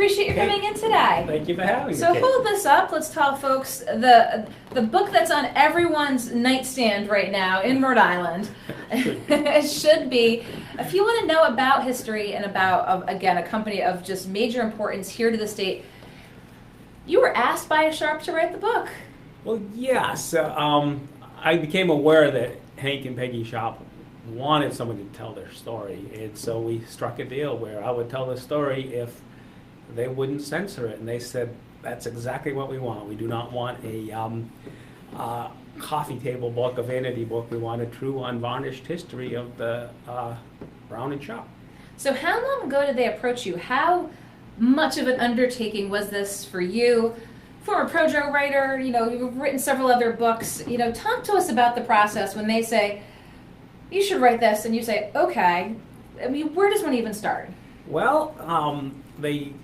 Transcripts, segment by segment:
appreciate you coming in today. Thank you for having me. So Kate. hold this up. Let's tell folks the book that's on everyone's nightstand right now in Rhode Island. It should be. If you want to know about history and about, again, a company of just major importance here to the state, you were asked by a Sharp to write the book. Well, yes. I became aware that Hank and Peggy Sharp wanted someone to tell their story, and so we struck a deal where I would tell the story if they wouldn't censor it, and they said that's exactly what we want. We do not want a coffee table book, a vanity book. We want a true, unvarnished history of the Brown and Sharp. So how long ago did they approach you? How much of an undertaking was this for you? Former Projo writer, you've written several other books. Talk to us about the process when they say, you should write this, and you say, okay. I mean, where does one even start? Well, they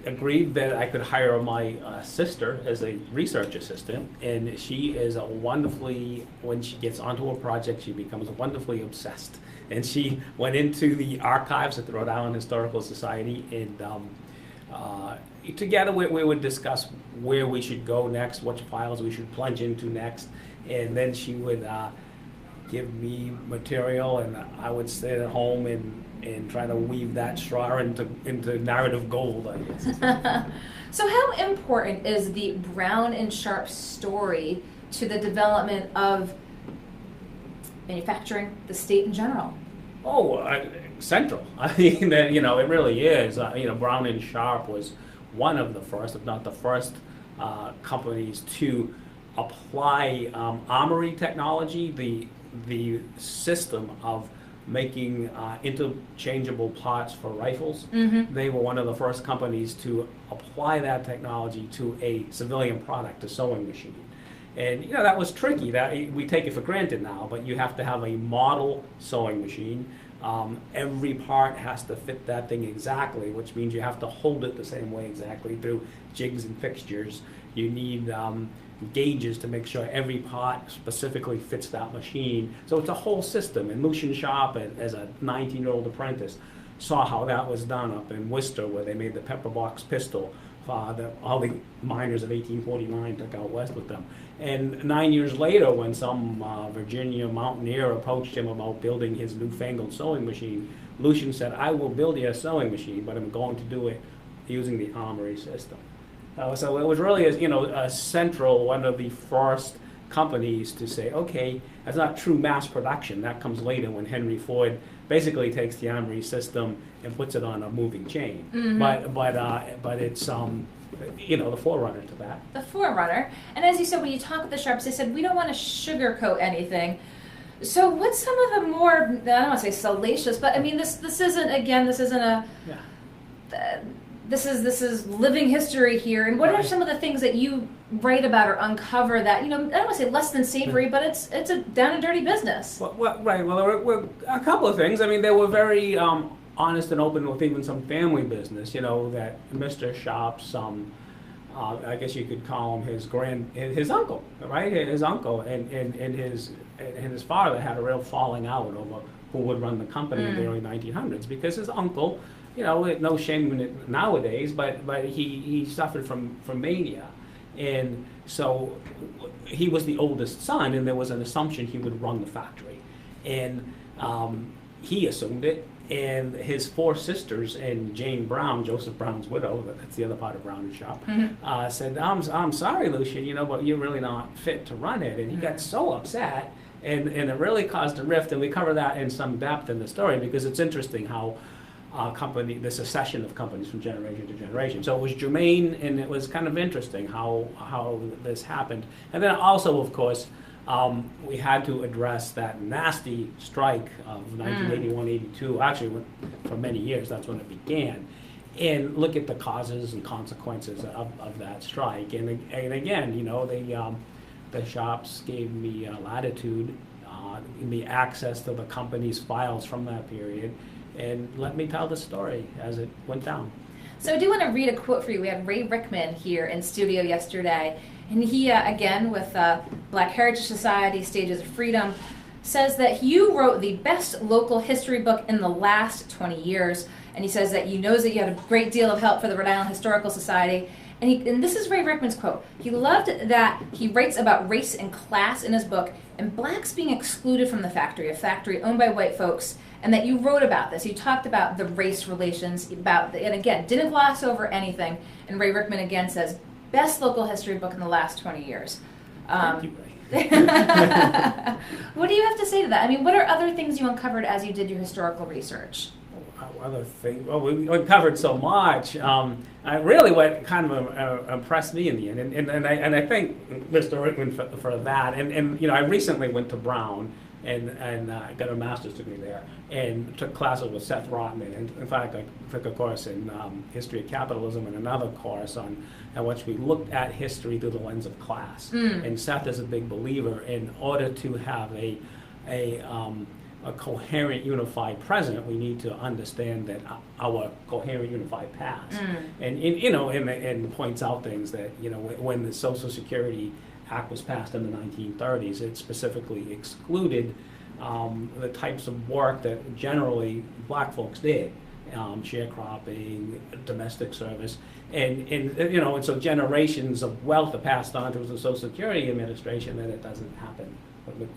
agreed that I could hire my sister as a research assistant, and she is when she gets onto a project, she becomes wonderfully obsessed. And she went into the archives at the Rhode Island Historical Society, and together we would discuss where we should go next, which files we should plunge into next, and then she would give me material, and I would sit at home and try to weave that straw into narrative gold, I guess. So how important is the Brown and Sharp story to the development of manufacturing, the state in general? Oh, central. I mean, it really is. Brown and Sharp was one of the first, if not the first, companies to apply armory technology, the system of making interchangeable parts for rifles. Mm-hmm. They were one of the first companies to apply that technology to a civilian product, a sewing machine. And that was tricky. That we take it for granted now, but you have to have a model sewing machine. Every part has to fit that thing exactly, which means you have to hold it the same way exactly through jigs and fixtures. You need gauges to make sure every part specifically fits that machine. So it's a whole system. And Lucian Sharp, as a 19-year-old apprentice, saw how that was done up in Worcester, where they made the pepper box pistol that all the miners of 1849 took out west with them. And 9 years later, when some Virginia mountaineer approached him about building his newfangled sewing machine, Lucian said, I will build you a sewing machine, but I'm going to do it using the armory system. So it was really, a central, one of the first companies to say, okay, that's not true mass production. That comes later when Henry Ford basically takes the armory system and puts it on a moving chain. Mm-hmm. But it's the forerunner to that. The forerunner. And as you said, when you talk with the Sharps, they said, we don't want to sugarcoat anything. So what's some of the more, I don't want to say salacious, but I mean, this isn't a, Yeah. This is living history here. And what are some of the things that you write about or uncover that, I don't want to say less than savory, but it's a down and dirty business. Right. Well, there were a couple of things. I mean, they were very honest and open with even some family business. That Mr. Sharp's, I guess you could call him his uncle, right? His uncle and his father had a real falling out over who would run the company in the early 1900s, because his uncle, no shame in it nowadays, but he suffered from mania. And so he was the oldest son, and there was an assumption he would run the factory. And he assumed it, and his four sisters and Jane Brown, Joseph Brown's widow, that's the other part of Brown and Sharp, said, I'm sorry, Lucian, but you're really not fit to run it. And he got so upset, and it really caused a rift, and we cover that in some depth in the story, because it's interesting how the succession of companies from generation to generation. So it was germane, and it was kind of interesting how this happened. And then also, of course, we had to address that nasty strike of 1981-82. Actually, for many years, that's when it began. And look at the causes and consequences of that strike. And again, the Sharps gave me latitude, the access to the company's files from that period, and let me tell the story as it went down. So I do want to read a quote for you. We had Ray Rickman here in studio yesterday, and he, again, with Black Heritage Society, Stages of Freedom, says that you wrote the best local history book in the last 20 years, and he says that he knows that you had a great deal of help for the Rhode Island Historical Society. And this is Ray Rickman's quote. He loved that he writes about race and class in his book, and blacks being excluded from the factory, a factory owned by white folks, and that you wrote about this. You talked about the race relations, and again, didn't gloss over anything. And Ray Rickman again says, best local history book in the last 20 years. Thank you, Ray. What do you have to say to that? I mean, what are other things you uncovered as you did your historical research? Other thing, well, we covered so much. Really, what kind of impressed me in the end, and I thank Mr. Rickman for that. And I recently went to Brown and got a master's degree there, and took classes with Seth Rotman. And in fact, I took a course in history of capitalism and another course on which we looked at history through the lens of class. And Seth is a big believer in order to have a coherent, unified present, we need to understand that our coherent, unified past, and points out things that when the Social Security Act was passed in the 1930s, it specifically excluded the types of work that generally black folks did, sharecropping, domestic service, and so generations of wealth are passed on through the Social Security Administration, that it doesn't happen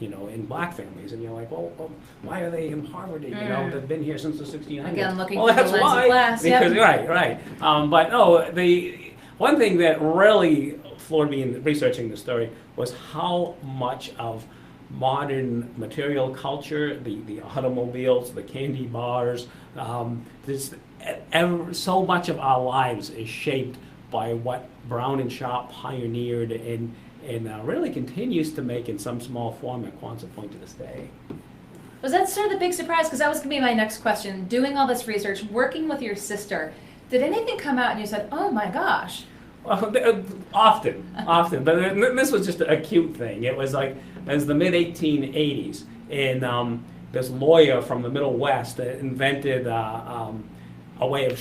in black families, and you're like, well, why are they in poverty? They've been here since the 1600s. Again, looking well, through that's the lens why. of class. Because, yep. Right. But no, the one thing that really floored me in researching the story was how much of modern material culture, the automobiles, the candy bars, so much of our lives is shaped by what Brown and Sharp pioneered and really continues to make in some small form at Quonset Point to this day. Was that sort of the big surprise? Because that was going to be my next question. Doing all this research, working with your sister, did anything come out and you said, oh my gosh? Well, often, but this was just a cute thing. It was the mid-1880s, and this lawyer from the Middle West invented a way of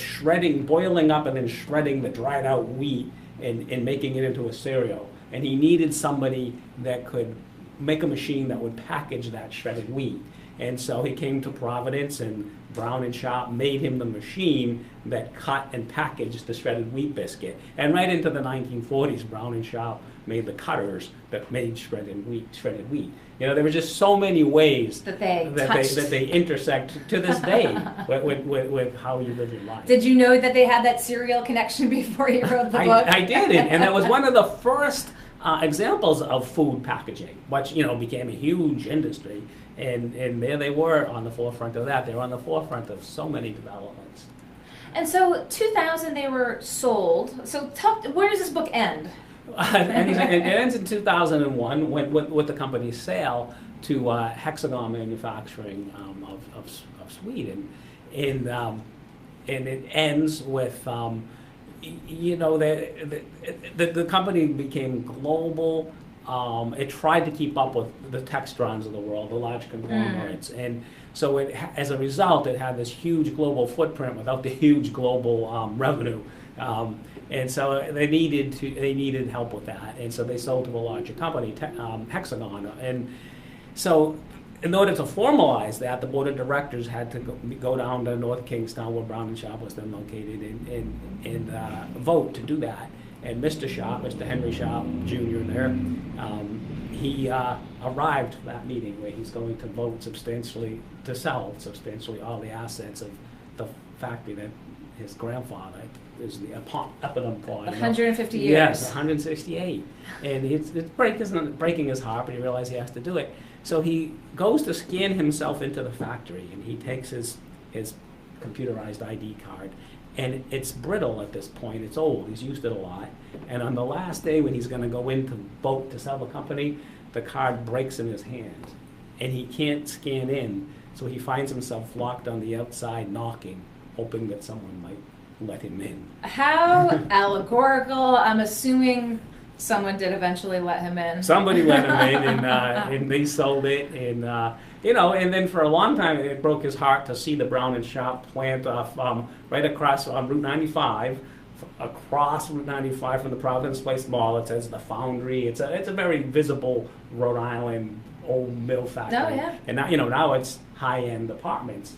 boiling up and then shredding the dried out wheat and making it into a cereal. And he needed somebody that could make a machine that would package that shredded wheat. And so he came to Providence, and Brown and Sharp made him the machine that cut and packaged the shredded wheat biscuit. And right into the 1940s, Brown and Sharp made the cutters that made shredded wheat. There were just so many ways that they intersect to this day with how you live your life. Did you know that they had that cereal connection before you wrote the book? I did, and that was one of the first examples of food packaging, which became a huge industry, and there they were on the forefront of that. They were on the forefront of so many developments. And so 2000 they were sold. So where does this book end? And it ends in 2001 with the company's sale to Hexagon Manufacturing of Sweden, and it ends with the company became global. It tried to keep up with the Textrons of the world, the large conglomerates, and so as a result, it had this huge global footprint without the huge global revenue. And so they needed help with that, and so they sold to a larger company, Hexagon. And so, in order to formalize that, the board of directors had to go down to North Kingstown, where Brown and Sharp was then located, and vote to do that. And Mr. Sharp, Mr. Henry Sharp Jr. there, he arrived at that meeting where he's going to vote to sell substantially all the assets of the factory that his grandfather is the eponym for. 150 years. Yes, 168. And it's breaking his heart, but he realizes he has to do it. So he goes to scan himself into the factory, and he takes his computerized ID card. And it's brittle at this point. It's old. He's used it a lot. And on the last day when he's going to go in to vote to sell the company, the card breaks in his hand. And he can't scan in. So he finds himself locked on the outside knocking, hoping that someone might let him in. How allegorical. I'm assuming someone did eventually let him in. Somebody let him in, and they sold it. And and then for a long time it broke his heart to see the Brown and Sharp plant off right across Route 95, across Route 95 from the Providence Place Mall. It says the Foundry. It's a very visible Rhode Island old mill factory. Oh, yeah. And now it's high-end apartments.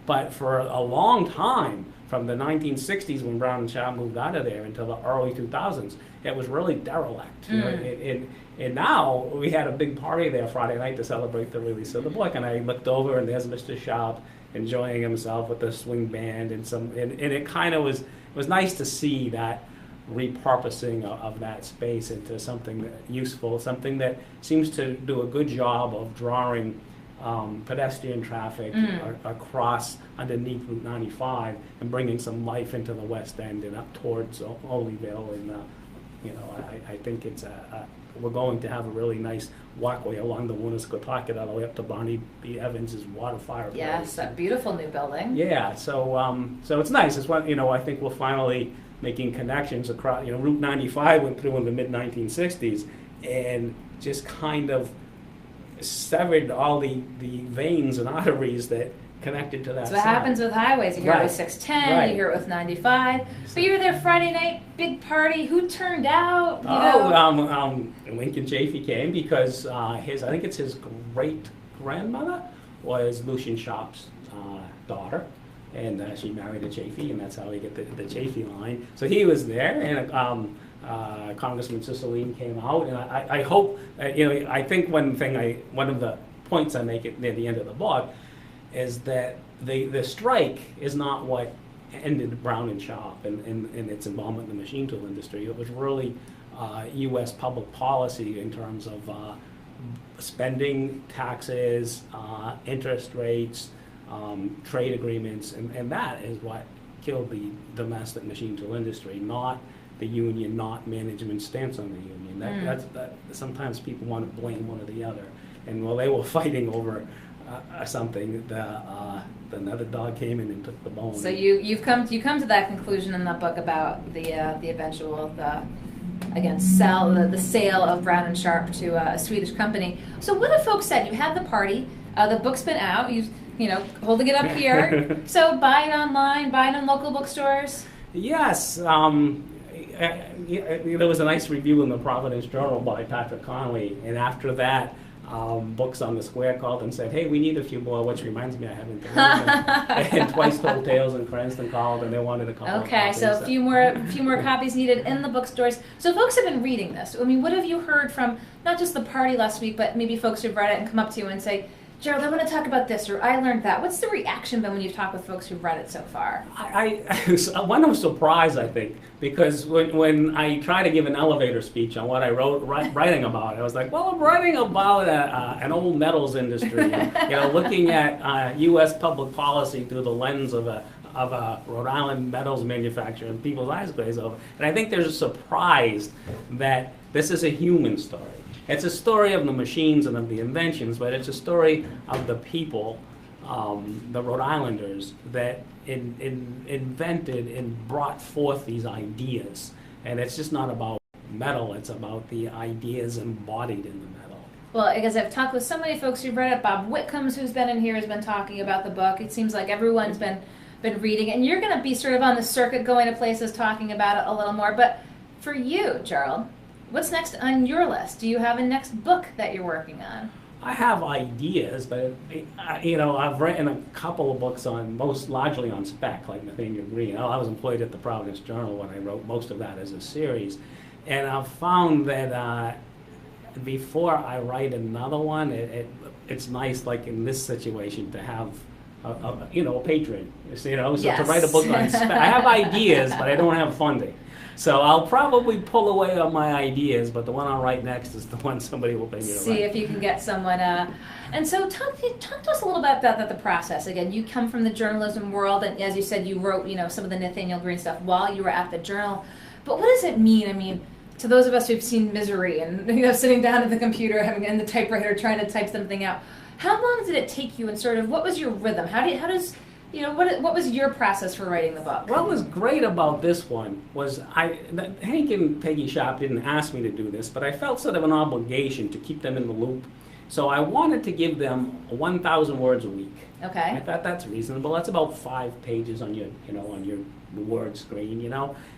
But for a long time, from the 1960s when Brown and Sharp moved out of there until the early 2000s, it was really derelict. You know, and now we had a big party there Friday night to celebrate the release of the book, and I looked over and there's Mr. Sharp enjoying himself with the swing band and it kind of was nice to see that repurposing of that space into something useful, something that seems to do a good job of drawing pedestrian traffic across underneath Route 95 and bringing some life into the West End and up towards Oleyville. And I think it's we're going to have a really nice walkway along the Woonasquatucket all the way up to Barney B. Evans's water fireplace. Yes, that beautiful new building. Yeah, so it's nice. It's what I think we're finally making connections across. Route 95 went through in the mid 1960s and just kind of severed all the veins and arteries that connected to that. That's what happens with highways. You hear it with 610, Right. You hear it with 95. But you were there Friday night, big party. Who turned out? Lincoln Chafee came because I think it's his great grandmother was Lucian Sharp's daughter, and she married a Chafee, and that's how we get the Chafee line. So he was there, and Congressman Cicilline came out, and I hope I think one of the points I make near the end of the book is that the strike is not what ended Brown and Sharp and its involvement in the machine tool industry. It was really U.S. public policy in terms of spending, taxes, interest rates, trade agreements, and that is what killed the domestic machine tool industry, not the union, not management's stance on the union. That sometimes people want to blame one or the other. And while they were fighting over something, another dog came in and took the bone. So you come to that conclusion in the book about the eventual the sale of Brown and Sharp to a Swedish company. So what have folks said? You had the party, the book's been out. Holding it up here. So buy it online, buy it in local bookstores. Yes. There was a nice review in the Providence Journal by Patrick Connolly, and after that, Books on the Square called and said, "Hey, we need a few more," which reminds me I haven't done it. And Twice Told Tales in Cranston called, and they wanted a couple of copies. So a few more copies needed in the bookstores. So folks have been reading this. I mean, what have you heard from not just the party last week, but maybe folks who've read it and come up to you and say, "Gerald, I want to talk about this," or "I learned that." What's the reaction been when you've talked with folks who've read it so far? One of surprise, I think, because when I try to give an elevator speech on what I writing about, I was like, well, I'm writing about an old metals industry, looking at U.S. public policy through the lens of a Rhode Island metals manufacturer, and people's eyes glaze over. And I think they're surprised that this is a human story. It's a story of the machines and of the inventions, but it's a story of the people, the Rhode Islanders, that invented and brought forth these ideas. And it's just not about metal, it's about the ideas embodied in the metal. Well, because I've talked with so many folks who've read it. Bob Whitcombs, who's been in here, has been talking about the book. It seems like everyone's been reading it. And you're going to be sort of on the circuit going to places talking about it a little more. But for you, Gerald, what's next on your list? Do you have a next book that you're working on? I have ideas, but I've written a couple of books largely on spec, like Nathaniel Green. I was employed at the Providence Journal when I wrote most of that as a series, and I've found that before I write another one, it's nice, like in this situation, to have a patron. So Yes. to write a book on spec, I have ideas, but I don't have funding. So I'll probably pull away on my ideas, but the one I'll write next is the one somebody will pay me to write. See if you can get someone. And so talk to us a little bit about the process. Again, you come from the journalism world, and as you said, you wrote some of the Nathaniel Green stuff while you were at the Journal. But what does it mean? I mean, to those of us who've seen Misery and sitting down at the computer and the typewriter trying to type something out, how long did it take you, and sort of what was your rhythm? What was your process for writing the book? What was great about this one was Hank and Peggy Sharp didn't ask me to do this, but I felt sort of an obligation to keep them in the loop. So I wanted to give them 1,000 words a week. Okay. I thought that's reasonable. That's about 5 pages on your word screen,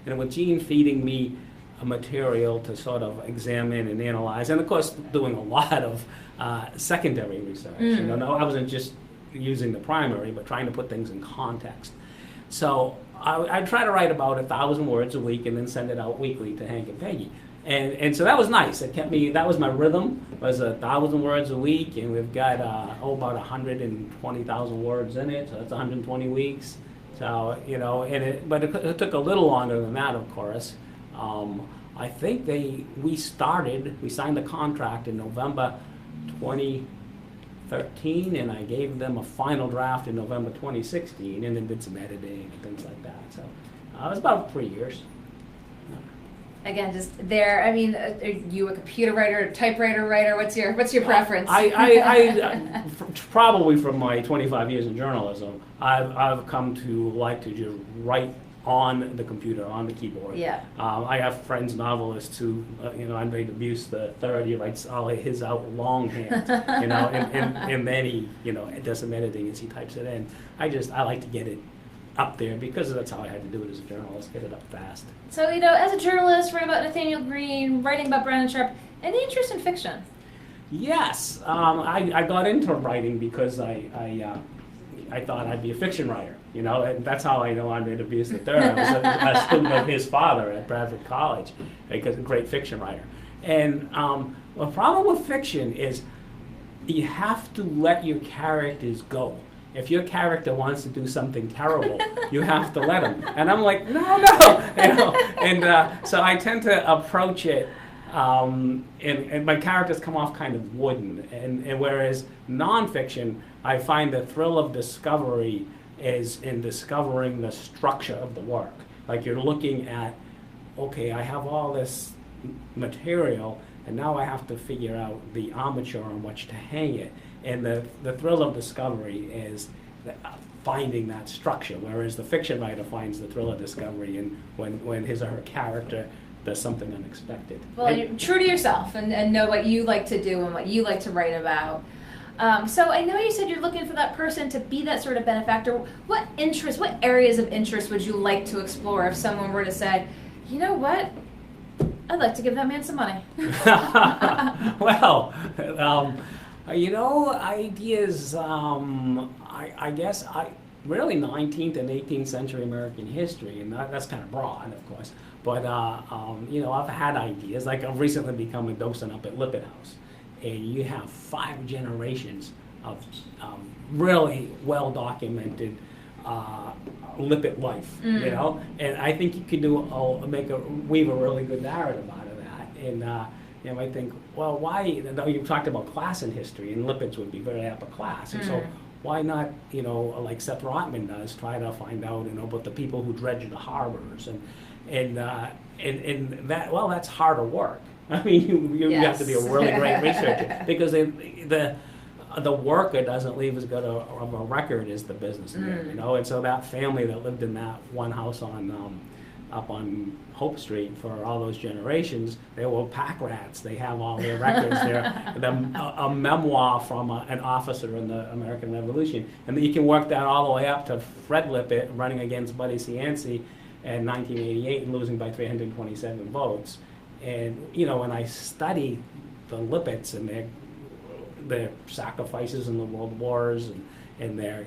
And with Gene feeding me a material to sort of examine and analyze, and of course doing a lot of secondary research. I wasn't just using the primary, but trying to put things in context. So I try to write about 1,000 words a week and then send it out weekly to Hank and Peggy. And so that was nice. It kept me, that was my rhythm, was 1,000 words a week, and we've got, about 120,000 words in it, so that's 120 weeks. So, you know, but it took a little longer than that, of course. I think we signed the contract in November 2013, and I gave them a final draft in November 2016, and then did some editing and things like that. So it was about 3 years. Again, just there. I mean, are you a computer writer, a typewriter writer? What's your preference? I probably from my 25 years in journalism, I've come to like to just write on the computer, on the keyboard. Yeah. I have friends, novelists who, Andre Dubus III, he writes all his out longhand, and then he, does some editing as he types it in. I like to get it up there because that's how I had to do it as a journalist, get it up fast. So, as a journalist, writing about Nathaniel Greene, writing about Brandon Sharp, any interest in fiction? Yes. I got into writing because I thought I'd be a fiction writer, and that's how I know Andre Dubus III. I was a student of his father at Bradford College, because a great fiction writer. And the problem with fiction is you have to let your characters go. If your character wants to do something terrible, you have to let him. And I'm like, no. And so I tend to approach it, and my characters come off kind of wooden. And whereas nonfiction, I find the thrill of discovery is in discovering the structure of the work. Like you're looking at, okay, I have all this material, and now I have to figure out the armature on which to hang it. And the thrill of discovery is finding that structure, whereas the fiction writer finds the thrill of discovery and when his or her character does something unexpected. Well, you're true to yourself and know what you like to do and what you like to write about. So I know you said you're looking for that person to be that sort of benefactor. What areas of interest would you like to explore if someone were to say, you know what, I'd like to give that man some money? Well, ideas, I guess, really 19th and 18th century American history, and that's kind of broad, of course, but, I've had ideas, like I've recently become a docent up at Lippitt House, and you have 5 generations of really well-documented Lippitt life, and I think you could weave a really good narrative out of that, and I think, well, why, you talked about class in history, and Lippitt's would be very upper class, and so why not, like Seth Rotman does, try to find out, about the people who dredge the harbors, and that, well, that's harder work. I mean, you have to be a really great researcher, because the worker doesn't leave as good of a record as the businessman, and so that family that lived in that one house up on Hope Street for all those generations, they were pack rats. They have all their records. They're a memoir from an officer in the American Revolution. And then you can work that all the way up to Fred Lippitt running against Buddy Cianci in 1988 and losing by 327 votes. And, when I study the Lippitts and their sacrifices in the world wars and their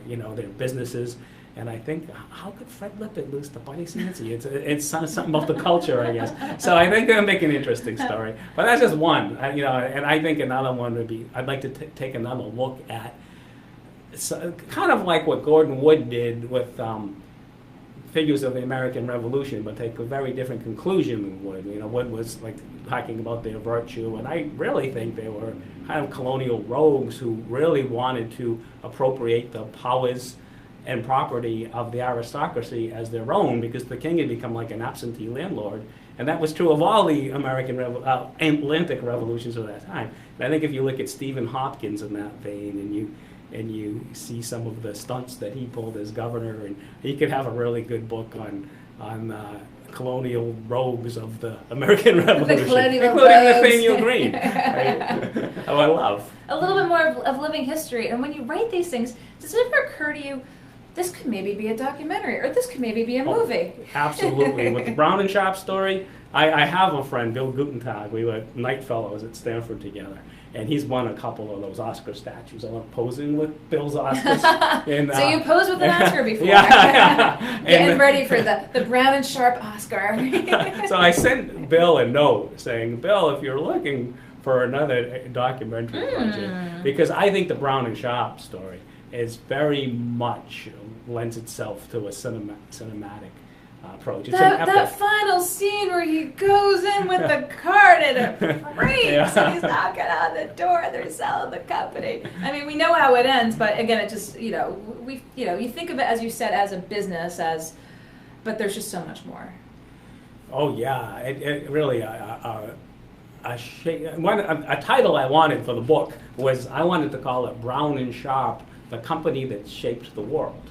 businesses, and I think, how could Fred Lippitt lose to Buddy Cianci? It's something about the culture, I guess. So I think they'll make an interesting story. But that's just one, and I think another one would be, I'd like to take another look at, kind of like what Gordon Wood did with figures of the American Revolution, but take a very different conclusion than Wood. Wood was like talking about their virtue, and I really think they were kind of colonial rogues who really wanted to appropriate the powers and property of the aristocracy as their own, because the king had become like an absentee landlord, and that was true of all the American Atlantic revolutions of that time. And I think if you look at Stephen Hopkins in that vein, and you see some of the stunts that he pulled as governor, and he could have a really good book on colonial rogues of the American Revolution, including Nathaniel Greene. Right? Oh, I love. A little bit more of living history, and when you write these things, does it ever occur to you, this could maybe be a documentary, or this could maybe be a movie? Absolutely. With the Brown and Sharp story, I have a friend, Bill Gutentag. We were night fellows at Stanford together. And he's won a couple of those Oscar statues. I went posing with Bill's Oscars. And, So you posed with an Oscar before. Yeah. Getting ready for the Brown and Sharp Oscar. So I sent Bill a note saying, Bill, if you're looking for another documentary project, because I think the Brown and Sharp story is very much lends itself to a cinematic approach. It's that final scene where he goes in with the cart and it breaks and he's knocking on the door and they're selling the company. I mean, we know how it ends, but again, it just, you think of it, as you said, as a business, but there's just so much more. Oh yeah, it really, a title I wanted for the book was, I wanted to call it Brown and Sharp, the company that shaped the world.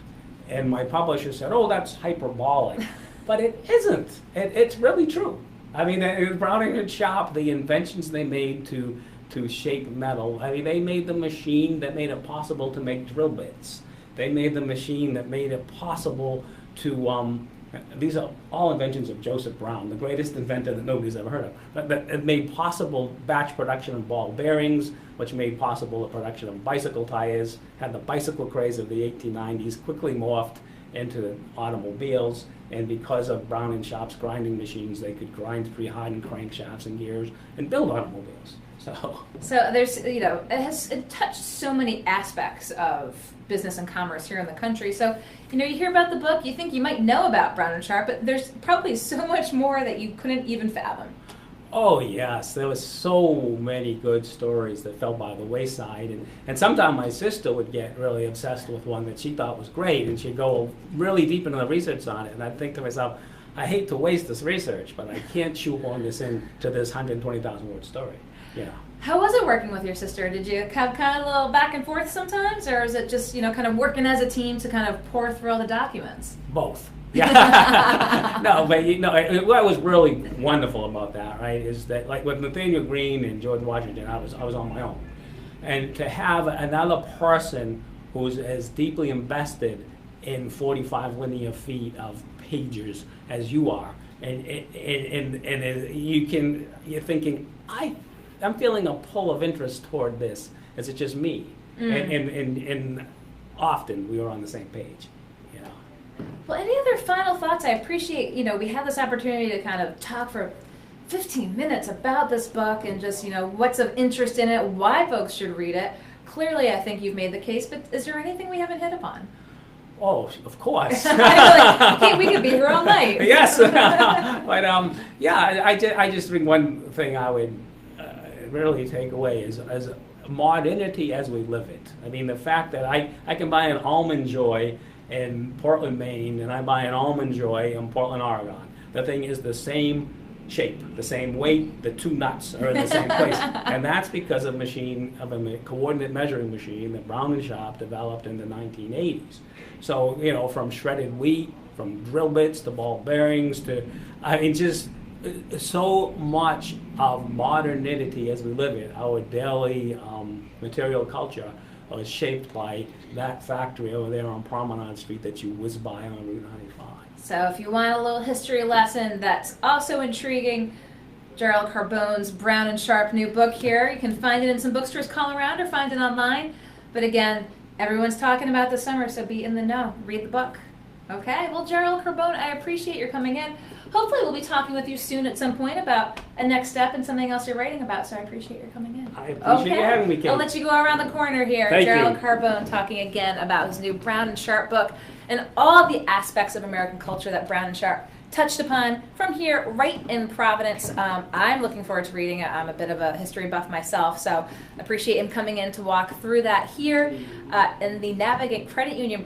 And my publisher said, oh, that's hyperbolic. But it isn't. It's really true. I mean, Brown and Sharp, the inventions they made to shape metal, I mean, they made the machine that made it possible to make drill bits. They made the machine that made it possible to, these are all inventions of Joseph Brown, the greatest inventor that nobody's ever heard of. But it made possible batch production of ball bearings, which made possible the production of bicycle tires, had the bicycle craze of the 1890s, quickly morphed into automobiles, and because of Brown and Sharp's grinding machines, they could grind pre-hardened crankshafts and gears and build automobiles. So there's, it touched so many aspects of business and commerce here in the country. So, you hear about the book, you think you might know about Brown and Sharp, but there's probably so much more that you couldn't even fathom. Oh yes, there was so many good stories that fell by the wayside, and sometimes my sister would get really obsessed with one that she thought was great, and she'd go really deep into the research on it, and I'd think to myself, I hate to waste this research, but I can't shoehorn this into this 120,000 word story. How was it working with your sister? Did you have kind of a little back and forth sometimes, or is it just kind of working as a team to kind of pour through all the documents? Both. Yeah. No, but what was really wonderful about that, right, is that like with Nathaniel Green and George Washington, I was on my own, and to have another person who's as deeply invested in 45 linear feet of pages as you are, and you're thinking, I'm feeling a pull of interest toward this. Is it just me? And often we were on the same page. Well, any other final thoughts? I appreciate, we had this opportunity to kind of talk for 15 minutes about this book and just, what's of interest in it, why folks should read it. Clearly, I think you've made the case, but is there anything we haven't hit upon? Oh, of course. We could be here all night. Yes. But, I just think one thing I would really take away is as modernity as we live it. I mean, the fact that I can buy an Almond Joy in Portland, Maine, and I buy an Almond Joy in Portland, Oregon. The thing is the same shape, the same weight, the two nuts are in the same place. And that's because of a coordinate measuring machine that Brown and Sharp developed in the 1980s. So, from shredded wheat, from drill bits to ball bearings to, just so much of modernity as we live it, our daily material culture, was shaped by that factory over there on Promenade Street that you whiz by on Route 95. So if you want a little history lesson that's also intriguing, Gerald Carbone's Brown and Sharp new book here. You can find it in some bookstores calling around or find it online. But again, everyone's talking about the summer, so be in the know. Read the book. Okay, well, Gerald Carbone, I appreciate your coming in. Hopefully we'll be talking with you soon at some point about a next step and something else you're writing about, so I appreciate your coming in. I appreciate you having me, Kate. I'll let you go around the corner here. Thank Gerald Carbone talking again about his new Brown and Sharp book and all the aspects of American culture that Brown and Sharp touched upon from here right in Providence. I'm looking forward to reading it. I'm a bit of a history buff myself, so I appreciate him coming in to walk through that here in the Navigant Credit Union